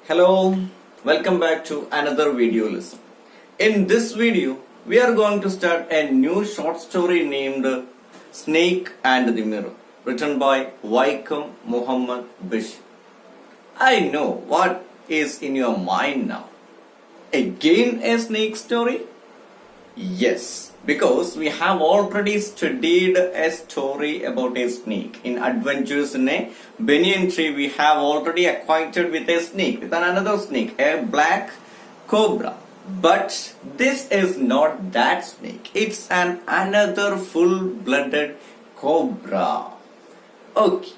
Hello, welcome back to another video lesson. In this video, we are going to start a new short story named Snake and the Mirror, written by Vaikom Muhammad Bashir. I know what is in your mind now. Again a snake story? Yes, because we have already studied a story about a snake. In Adventures in a Banyan Tree, we have already acquainted with a snake, with another snake, a black cobra. But this is not that snake. It's another full-blooded cobra. Okay.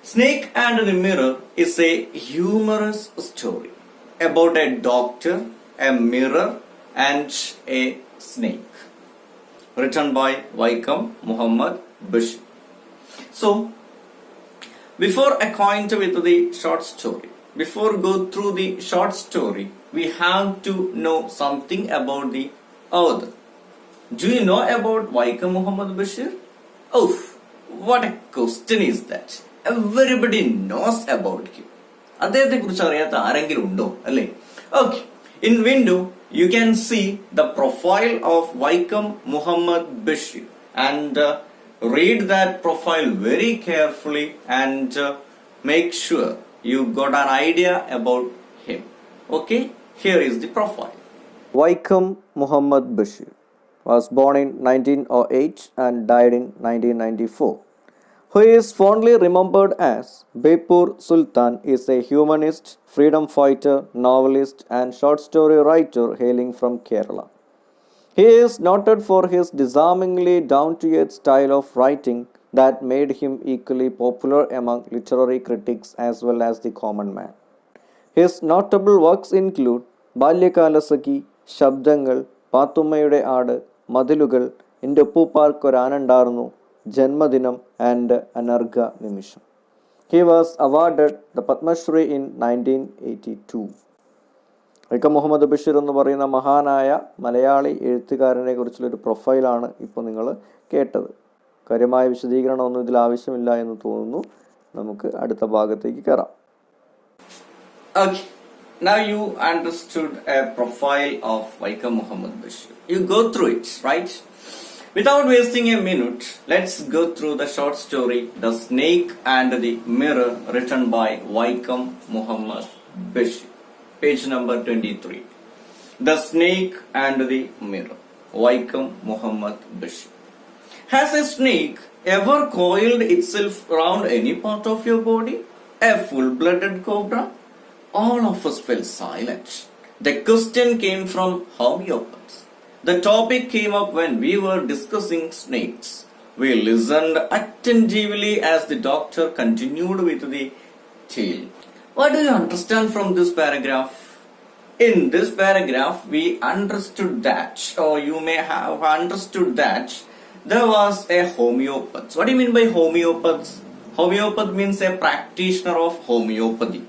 Snake and the Mirror is a humorous story about a doctor, a mirror, and a snake, written by Vaikom Muhammad Bashir. So, before acquainted with the short story, before go through the short story, we have to know something about the author. Do you know about Vaikom Muhammad Bashir? Oh, what a question is that? Everybody knows about him. അദ്ദേഹത്തെ കുറിച്ച് അറിയാത്ത ആരെങ്കിലും ഉണ്ടോ അല്ലേ? Okay. In window, you can see the profile of Vaikom Muhammad Bashir and read that profile very carefully and make sure you got an idea about him. Okay, here is the profile. Vaikom Muhammad Bashir was born in 1908 and died in 1994. Who is fondly remembered as Bepur Sultan, is a humanist, freedom fighter, novelist, and short story writer hailing from Kerala. He is noted for his disarmingly down-to-earth style of writing that made him equally popular among literary critics as well as the common man. His notable works include Balyakalasaki, Shabdangal, Pathummayude Aadu, Madhilugal, Inde Uppuparkku Oru Aanundarunnu, Janmadinam, and Anargha Nimisham. He was awarded the Padma Shri in 1982. Vaikom Muhammad Basheer എന്ന് പറയുന്ന മഹാനായ മലയാളി എഴുത്തുകാരനെ കുറിച്ചുള്ളൊരു പ്രൊഫൈലാണ് ഇപ്പോൾ നിങ്ങൾ കേട്ടത്. കാര്യമായ വിശദീകരണമൊന്നും ഇതിൽ ആവശ്യമില്ല എന്ന് തോന്നുന്നു. നമുക്ക് അടുത്ത ഭാഗത്തേക്ക് കയറാം. Okay, now you understood a profile of Vaikom Muhammad Bashir. You go through it, right? Without wasting a minute, let's go through the short story, The Snake and the Mirror, written by Vaikom Muhammad Bashir. Page number 23. The Snake and the Mirror, Vaikom Muhammad Bashir. Has a snake ever coiled itself around any part of your body? A full-blooded cobra? All of us fell silent. The question came from homeopaths. The topic came up when we were discussing snakes. We listened attentively as the doctor continued with the tale. What do you understand from this paragraph? In this paragraph, we understood that, or you may have understood that, there was a homeopath. What do you mean by homeopath? Homeopath means a practitioner of homeopathy.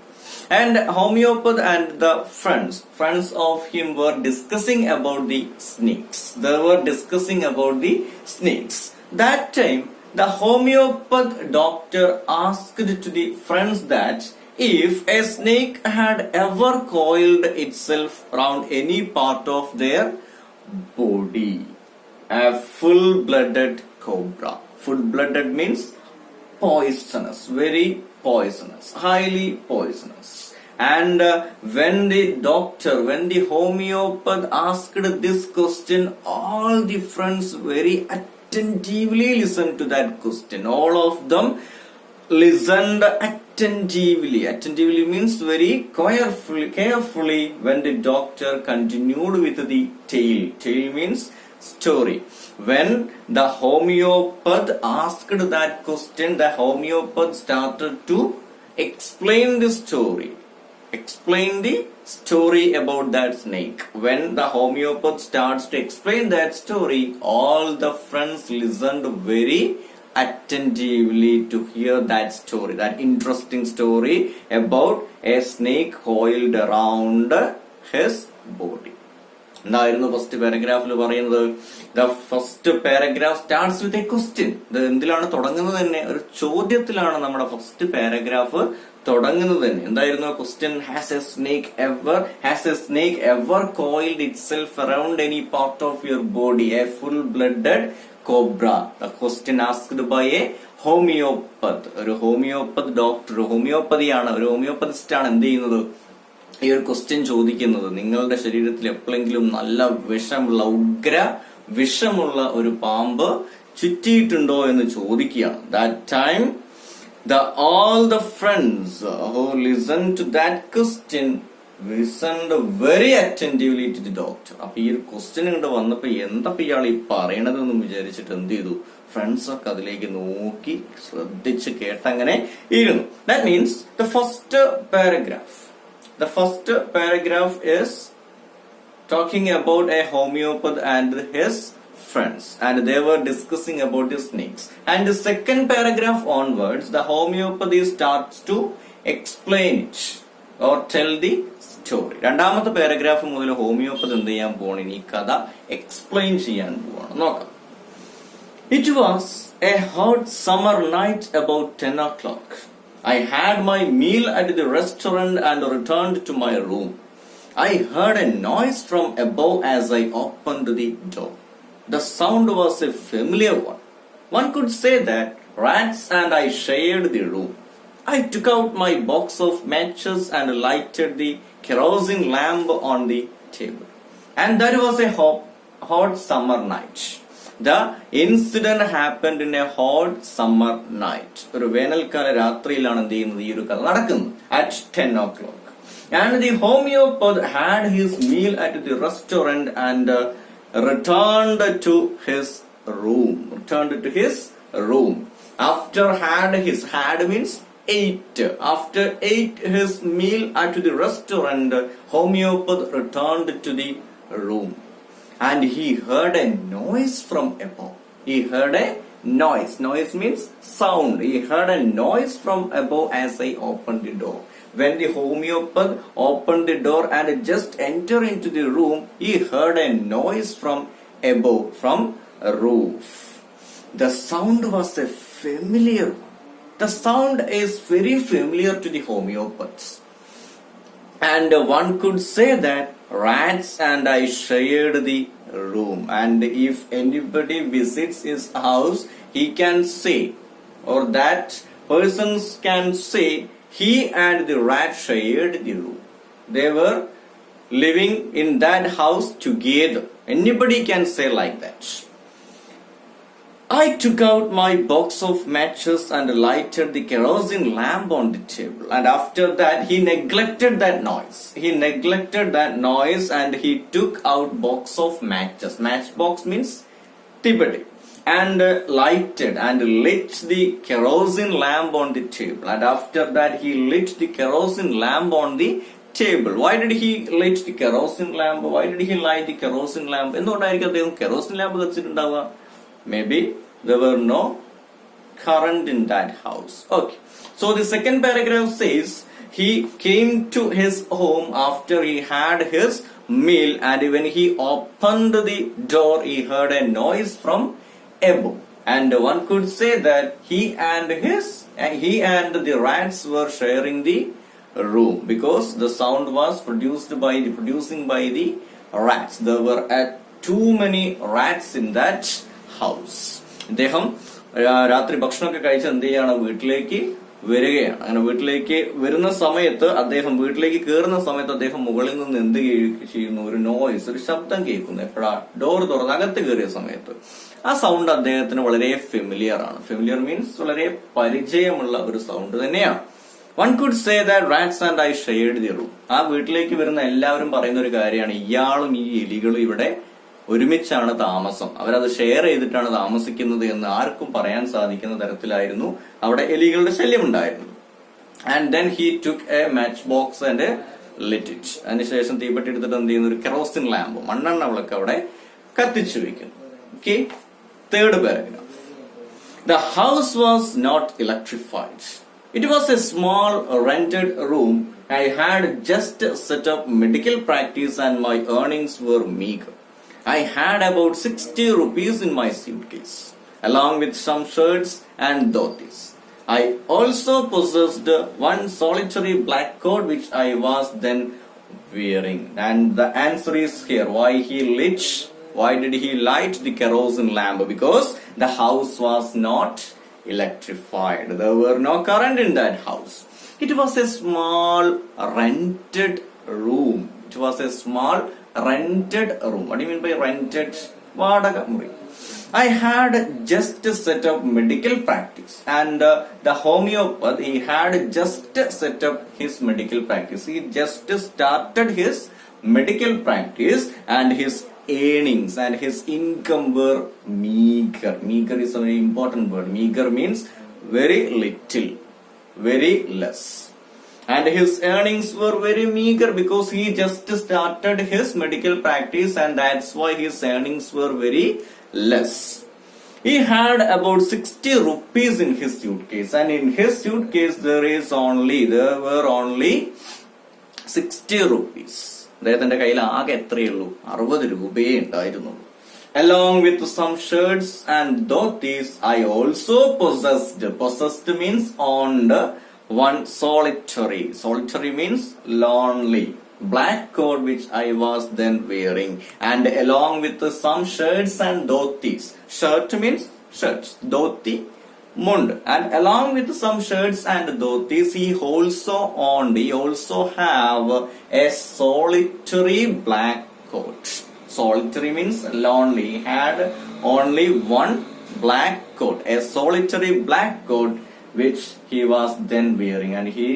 And homeopath and the friends of him were discussing about the snakes. They were discussing about the snakes. That time, the homeopath doctor asked to the friends that if a snake had ever coiled itself around any part of their body, a full-blooded cobra. Full-blooded means poisonous, very poisonous, highly poisonous. And when the homeopath asked this question, all the friends very attentively listened to that question. All of them listened attentively. Attentively means very carefully when the doctor continued with the tale. Tale means story. When the homeopath asked that question, the homeopath started to explain the story. Explain the story about that snake. When the homeopath starts to explain that story, all the friends listened very attentively to hear that story, that interesting story about a snake coiled around his body. എന്തായിരുന്നു first പാരഗ്രാഫിൽ പറയുന്നത്? The first paragraph starts with a question. ഇത് എന്തിലാണ് തുടങ്ങുന്നത്? തന്നെ ഒരു ചോദ്യത്തിലാണ് നമ്മുടെ first paragraph തുടങ്ങുന്നത് തന്നെ എന്തായിരുന്നു? Question has a snake ever coiled itself around any part of your body a full blooded cobra? The question asked by a homeopath. ഒരു homeopath doctor, ഹോമിയോപ്പതിയാണ്, ഒരു ഹോമിയോപ്പതിസ്റ്റ് ആണ് എന്ത് ചെയ്യുന്നത്? ഈ ഒരു ക്വസ്റ്റ്യൻ ചോദിക്കുന്നത്. നിങ്ങളുടെ ശരീരത്തിൽ എപ്പോഴെങ്കിലും നല്ല വിഷമുള്ള, ഉഗ്ര വിഷമുള്ള ഒരു പാമ്പ് ചുറ്റിയിട്ടുണ്ടോ എന്ന് ചോദിക്കുകയാണ്. That time all the friends who listened to that question listened very attentively to the doctor. അപ്പൊ ഈ ഒരു ക്വസ്റ്റ്യൻ ഇങ്ങോട്ട് വന്നപ്പോ എന്താ ഇയാൾ ഈ പറയണതെന്ന് വിചാരിച്ചിട്ട് എന്ത് ചെയ്തു? ഫ്രണ്ട്സ് ഒക്കെ അതിലേക്ക് നോക്കി ശ്രദ്ധിച്ച് കേട്ടങ്ങനെ ഇരുന്നു. That means the first paragraph is talking about a homeopath and his friends, and they were discussing about the snakes. And the second paragraph onwards, the homeopathy starts to explain it or tell the story. രണ്ടാമത്തെ paragraph മുതൽ homeopathy എന്ത് ചെയ്യാൻ പോവാണ്? ഈ കഥ explain ചെയ്യാൻ പോവാണ്. നോക്കാം. It was a hot summer night about 10 o'clock. I had my meal at the restaurant and returned to my room. I heard a noise from above as I opened the door. The sound was a familiar one. One could say that rats and I shared the room. I took out my box of matches and lighted the kerosene lamp on the table. And that was a hot summer night. The incident happened in a hot summer night. ഒരു വേനൽക്കാല രാത്രിയിലാണ് എന്ത് ചെയ്യുന്നത്? ഈ ഒരു കഥ നടക്കുന്നത്. At 10 o'clock. And the homeopath had his meal at the restaurant and returned to his room. After had means ate. After ate his meal at the restaurant, homeopath returned to the room. And he heard a noise from above. He heard a noise. Noise means sound. He heard a noise from above as I opened the door. When the homeopath opened the door and just entered into the room, he heard a noise from above, from a roof. The sound was a familiar one. The sound is very familiar to the homeopaths. And one could say that rats and I shared the room. And if anybody visits his house, he can say, or that persons can say, he and the rat shared the room. They were living in that house together. Anybody can say like that. I took out my box of matches and lighted the kerosene lamp on the table. And after that, he neglected that noise and he took out box of matches. Matchbox means tibadi. And lighted and lit the kerosene lamp on the table. And after that, he lit the kerosene lamp on the table. Why did he light the kerosene lamp? Why did he light the kerosene lamp? എന്തുകൊണ്ടായിരിക്കും അദ്ദേഹം kerosene lamp വെച്ചിട്ടുണ്ടാവുക? Maybe there were no current in that house. Okay. So the second paragraph says, he came to his home after he had his meal, and when he opened the door, he heard a noise from above. And one could say that he and the rats were sharing the room because the sound was producing by the rats. There were too many rats in that house. അദ്ദേഹം രാത്രി ഭക്ഷണമൊക്കെ കഴിച്ച് എന്ത് ചെയ്യാണ്? വീട്ടിലേക്ക് വരികയാണ്. അങ്ങനെ വീട്ടിലേക്ക് വരുന്ന സമയത്ത് വീട്ടിലേക്ക് കയറുന്ന സമയത്ത് അദ്ദേഹം മുകളിൽ നിന്ന് എന്ത് ചെയ്യുന്നു? ഒരു നോയ്സ്, ഒരു ശബ്ദം കേൾക്കുന്നു. എപ്പോഴാ? ഡോർ തുറന്ന് അകത്ത് കയറിയ സമയത്ത്. ആ സൗണ്ട് അദ്ദേഹത്തിന് വളരെ ഫെമിലിയർ ആണ്. ഫെമിലിയർ മീൻസ് വളരെ പരിചയമുള്ള ഒരു സൗണ്ട് തന്നെയാണ്. One could say that rats and I shared the room. ആ വീട്ടിലേക്ക് വരുന്ന എല്ലാവരും പറയുന്ന ഒരു കാര്യമാണ്, ഇയാളും ഈ എലികളും ഇവിടെ ഒരുമിച്ചാണ് താമസം, അവരത് ഷെയർ ചെയ്തിട്ടാണ് താമസിക്കുന്നത് എന്ന് ആർക്കും പറയാൻ സാധിക്കുന്ന തരത്തിലായിരുന്നു അവിടെ എലികളുടെ ശല്യം ഉണ്ടായിരുന്നത്. And then he took a match box and lit it. അതിനുശേഷം തീപ്പെട്ടി എടുത്തിട്ട് എന്ത് ചെയ്യുന്നു? ഒരു കെറോസിൻ ലാമ്പ്, മണ്ണെണ്ണ വിളക്ക് അവിടെ കത്തിച്ചു വെക്കുന്നു. Okay. Third paragraph. The house was not electrified. It was a small rented room. I had just set up medical practice and my earnings were meager. I had about 60 rupees in my suitcase, along with some shirts and dhotis. I also possessed one solitary black coat which I was then wearing. And the answer is here. Why did he light the kerosene lamp? Because the house was not electrified. There were no current in that house. It was a small rented room. It was a small rented room. What do you mean by rented? Vadaga muri. I had just set up medical practice, and the homeopath, he had just set up his medical practice. He just started his medical practice, and his earnings and his income were meager. Meager is a very important word. Meager means very little, very less. And his earnings were very meager because he just started his medical practice, and that's why his earnings were very less. He had about 60 rupees in his suitcase, and in his suitcase there were only 60 rupees. അദ്ദേഹത്തിന്റെ കയ്യിൽ ആകെ എത്രയേ ഉള്ളൂ? 60 രൂപയേ ഉണ്ടായിരുന്നുള്ളൂ. Along with some shirts and dhotis, I also possessed. Possessed means owned one solitary. Solitary means lonely. Black coat which I was then wearing, and along with some shirts and dhotis. Shirt means shirts, dhoti mund, and along with some shirts and dhotis, he also have a solitary black coat. Solitary means lonely. He had only one black coat, a solitary black coat which he was then wearing, and he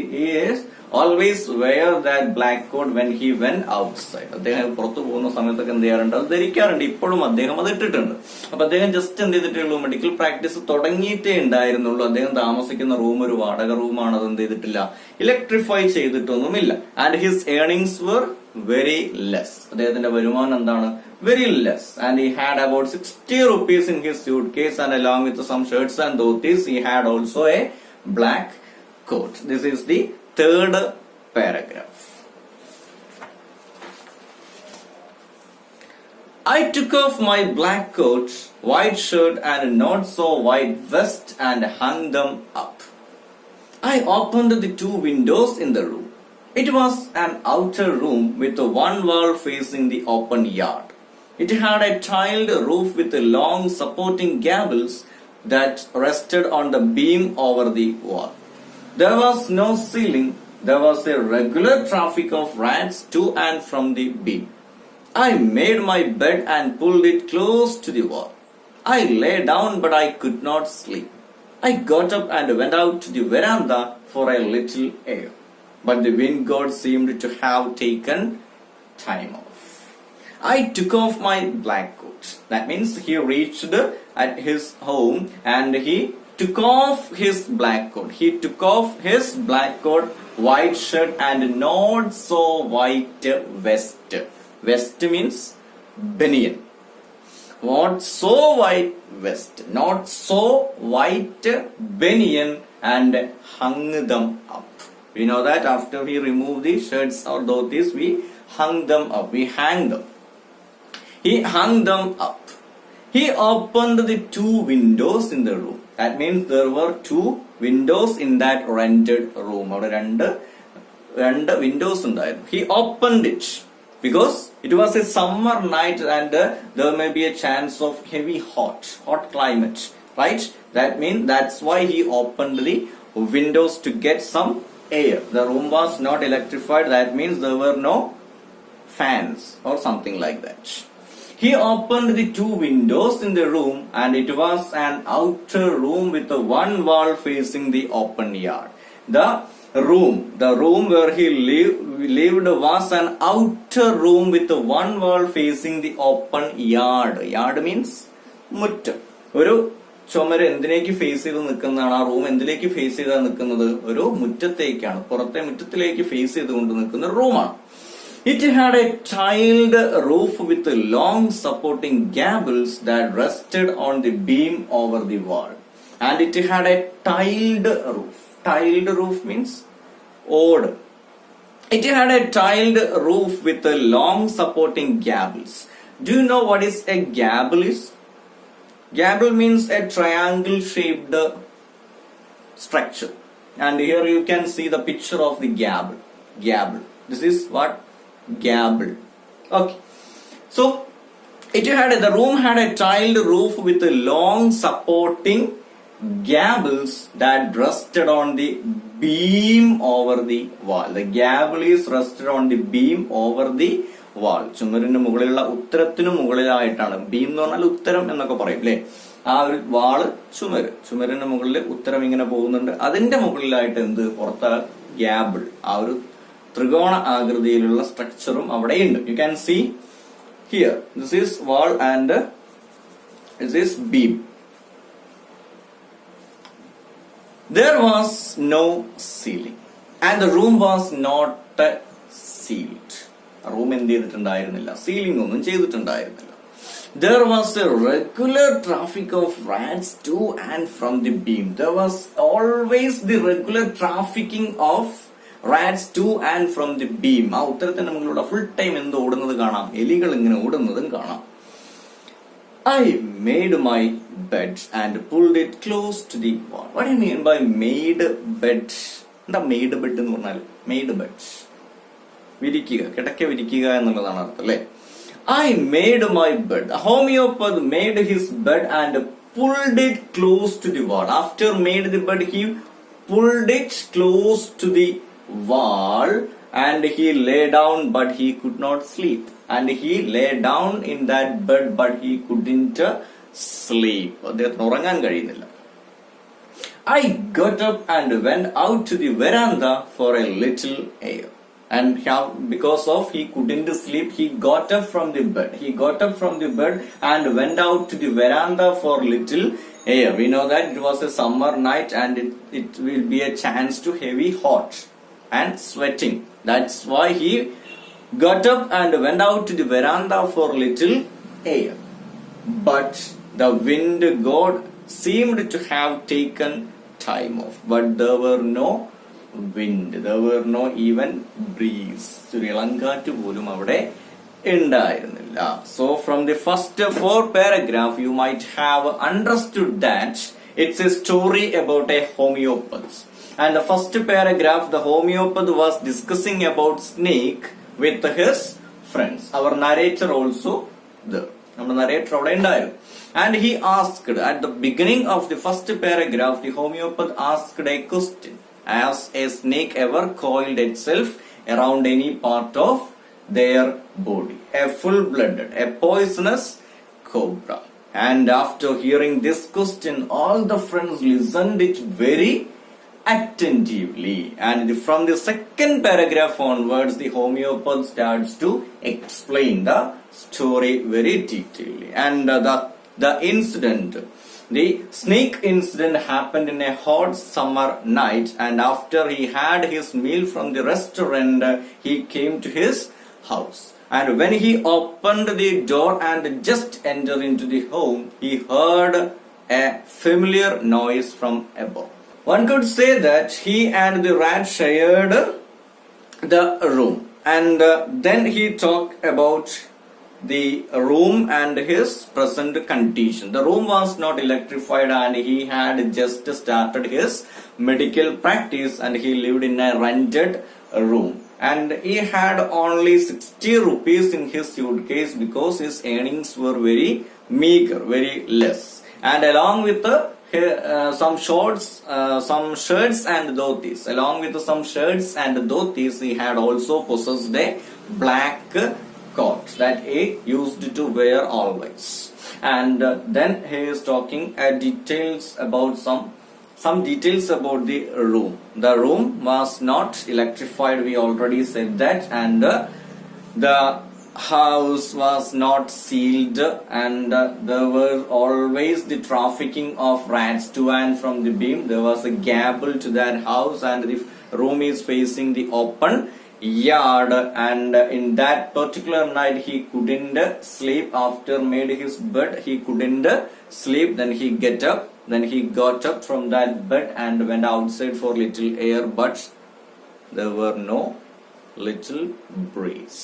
is always wear that black coat when he went outside. അദ്ദേഹം പുറത്തു പോകുന്ന സമയത്തൊക്കെ എന്ത് ചെയ്യാറുണ്ട്? അത് ധരിക്കാറുണ്ട്. ഇപ്പോഴും അദ്ദേഹം അത് ഇട്ടിട്ടുണ്ട്. അപ്പൊ അദ്ദേഹം ജസ്റ്റ് എന്ത് ചെയ്തിട്ടുള്ളൂ? മെഡിക്കൽ പ്രാക്ടീസ് തുടങ്ങിയിട്ടേ ഉണ്ടായിരുന്നുള്ളൂ. അദ്ദേഹം താമസിക്കുന്ന റൂം ഒരു വാടക റൂമാണ്. അത് എന്ത് ചെയ്തിട്ടില്ല? ഇലക്ട്രിഫൈ ചെയ്തിട്ടൊന്നുമില്ല. And his earnings were very less. അദ്ദേഹത്തിന്റെ വരുമാനം എന്താണ്? Very less. And he had about 60 rupees in his suitcase, and along with some shirts and dhotis, he had also a black coat. This is the third paragraph. I took off my black coat, white shirt, and not so white vest and hung them up. I opened the two windows in the room. It was an outer room with one wall facing the open yard. It had a tiled roof with long supporting gables that rested on the beam over the wall. There was no ceiling. There was a regular traffic of rats to and from the beam. I made my bed and pulled it close to the wall. I lay down, but I could not sleep. I got up and went out to the veranda for a little air, but the wind god seemed to have taken time off. I took off my black coat. That means he reached at his home and he took off his black coat. He took off his black coat, white shirt, and not so white vest. Vest means banyan. Not so white vest, not so white banyan, and hung them up. We know that after we remove the shirts or dhotis, we hung them up. We hang them. He hung them up. He opened the two windows in the room. That means there were two windows in that rented room. അവിടെ രണ്ട് windows ഉണ്ടായിരുന്നു. He opened it because it was a summer night and there may be a chance of heavy hot climate, right? That's why he opened the windows to get some air. The room was not electrified. That means there were no fans or something like that. He opened the two windows in the room, and it was an outer room with one wall facing the open yard. The room where he lived was an outer room with one wall facing the open yard. Yard means മുറ്റം. ഒരു ചുമര് എന്തിലേക്ക് face ചെയ്ത് നിൽക്കുന്നതാണ്? ആ room എന്തിലേക്ക് face ചെയ്താണ് നിൽക്കുന്നത്? ഒരു മുറ്റത്തേക്കാണ്. പുറത്തെ മുറ്റത്തിലേക്ക് ഫേസ് ചെയ്തുകൊണ്ട് നിൽക്കുന്ന റൂമാണ്. It had a tiled roof with long supporting gables that rested on the beam over the wall. And it had a tiled roof. Tiled roof means odd. It had a tiled roof with long supporting gables. Do you know what is a gable is? Gable means a triangle shaped structure. And here you can see the picture of the gable. Gable. This is what? Gable. Okay. So the room had a tiled roof with a long supporting gables that rested on the beam over the wall. The gable is rested on the beam over the wall. ചുമരിന് മുകളിലുള്ള ഉത്തരത്തിനു മുകളിലായിട്ടാണ്. Beam എന്ന് പറഞ്ഞാൽ ഉത്തരം എന്നൊക്കെ പറയും അല്ലേ? ആ ഒരു വാള് ചുമരിന് മുകളിൽ ഉത്തരം ഇങ്ങനെ പോകുന്നുണ്ട്. അതിന്റെ മുകളിലായിട്ട് എന്ത് പുറത്ത് ഗ്യാബിൾ, ആ ഒരു ത്രികോണ ആകൃതിയിലുള്ള സ്ട്രക്ചറും അവിടെയുണ്ട്. You can see here this is wall and this is beam. There was no ceiling and the room was not sealed. Room എന്ത് ചെയ്തിട്ടുണ്ടായിരുന്നില്ല? സീലിംഗ് ഒന്നും ചെയ്തിട്ടുണ്ടായിരുന്നില്ല. There was a regular traffic of rats to and from the beam. There was always the regular trafficking of rats to and from the beam. ആ ഉത്തരത്തിന് മുകളിലൂടെ full time എന്ത് ഓടുന്നത് കാണാം? എലികൾ ഇങ്ങനെ ഓടുന്നതും കാണാം. I made my bed and pulled it close to the wall. What do you mean by made bed? എന്താ made bed എന്ന് പറഞ്ഞാൽ? Made bed. വിരിക്കുക, കിടക്ക വിരിക്കുക എന്നുള്ളതാണ് അർത്ഥം അല്ലേ? I made my bed. A homeopath made his bed and pulled it close to the wall. After made the bed, he pulled it close to the wall and he lay down, but he could not sleep. And he lay down in that bed, but he couldn't sleep. അദ്ദേഹത്തിന് ഉറങ്ങാൻ കഴിയുന്നില്ല. I got up and went out to the veranda for a little air. And because of he couldn't sleep, he got up from the bed. He got up from the bed and went out to the veranda for little air. We know that it was a summer night and it will be a chance to heavy hot and sweating. That's why he got up and went out to the veranda for little air. But the wind god seemed to have taken time off. But there were no wind. There were no even breeze. ചുഴലിക്കാറ്റ് പോലും അവിടെ ഉണ്ടായിരുന്നില്ല. So from the first 4 paragraph you might have understood that it's a story about a homeopath. And the first paragraph the homeopath was discussing about snake with his friends. Our narrator also there. നമ്മുടെ narrator അവിടെ ഉണ്ടായിരുന്നു. And he asked at the beginning of the first paragraph the homeopath asked a question. Has a snake ever coiled itself around any part of their body? A full-blooded, a poisonous cobra. And after hearing this question, all the friends listened it very attentively. And from the second paragraph onwards, the homeopath starts to explain the story very detailedly. And the incident, the snake incident happened in a hot summer night, and after he had his meal from the restaurant, he came to his house. And when he opened the door and just entered into the home, he heard a familiar noise from above. One could say that he and the rat shared the room. And then he talked about the room and his present condition. The room was not electrified and he had just started his medical practice and he lived in a rented room. And he had only 60 rupees in his suitcase because his earnings were very meager, very less. And along with some shirts and dhotis. Along with some shirts and dhotis, he had also possessed a black coat that he used to wear always. And then he is talking details about some details about the room. The room was not electrified, we already said that, and the house was not sealed, and there were always the trafficking of rats to and from the beam. There was a gable to that house, and the room is facing the open yard, and in that particular night he couldn't sleep. After made his bed, he couldn't sleep. Then he got up from that bed and went outside for little air, but there were no little breeze.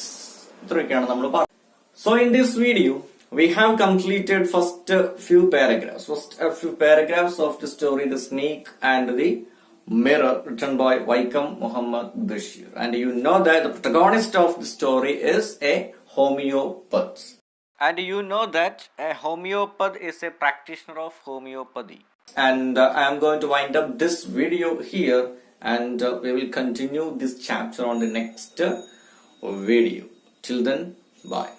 So in this video we have completed first few paragraphs. First a few paragraphs of the story The Snake and the Mirror, written by Vaikam Muhammad Bashir. And you know that the protagonist of the story is a homeopath. And you know that a homeopath is a practitioner of homeopathy. And I am going to wind up this video here, and we will continue this chapter on the next video. Till then, bye.